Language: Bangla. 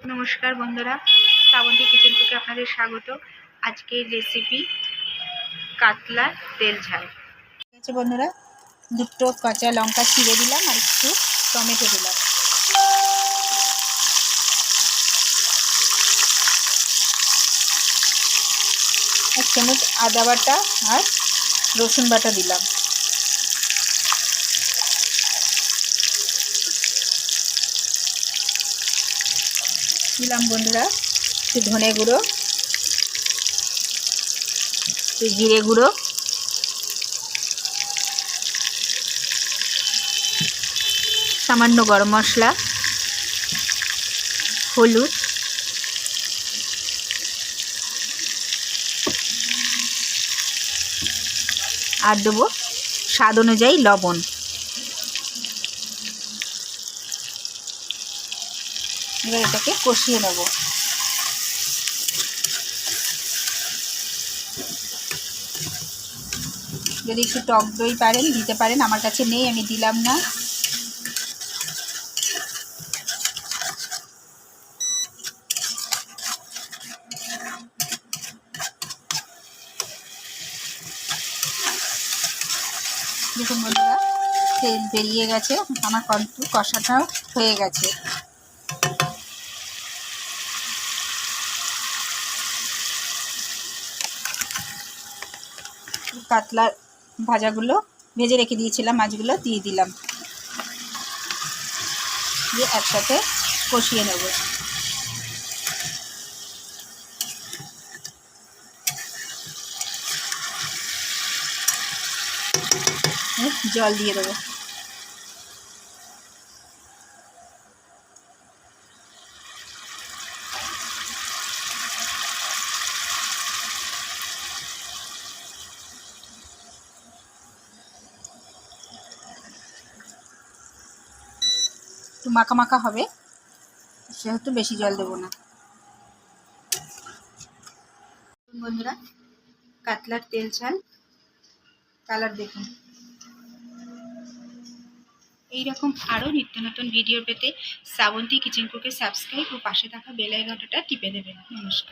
নমস্কার বন্ধুরা, শ্রাবন্তী কিচেন কুকে আপনাদের স্বাগত। আজকের রেসিপি কাতলার তেল ঝাল। ঠিক আছে বন্ধুরা, দুটো কাঁচা লঙ্কা ছিঁড়ে দিলাম আর একটু টমেটো দিলাম। এক চামচ আদা বাটা আর রসুন বাটা দিলাম। দিলাম বন্ধুরা একটু ধনে গুঁড়ো, একটু জিরে গুঁড়ো, সামান্য গরম মশলা, হলুদ, আর দেবো স্বাদ অনুযায়ী লবণ। এবার এটাকে কষিয়ে নেব। যদি একটু টক দই পারেন দিতে পারেন, আমার কাছে নেই, আমি দিলাম না। দেখুন বন্ধুরা, তেল বেরিয়ে গেছে, আমার কষাটাও হয়ে গেছে। কাতলার ভাজাগুলো ভেজে রেখে দিয়েছিলাম, মাছগুলো দিয়ে দিলাম, দিয়ে একসাথে কষিয়ে নেব। জল দিয়ে দেবো। একটু মাখা মাখা হবে, সেহেতু বেশি জল দেবো না। বন্ধুরা, কাতলার তেল ঝাল কালার দেখুন। এইরকম আরও নিত্য নতুন ভিডিও পেতে শ্রাবন্তী কিচেন কুকে সাবস্ক্রাইব ও পাশে থাকা বেল আইকনটা টিপে দেবেন। নমস্কার।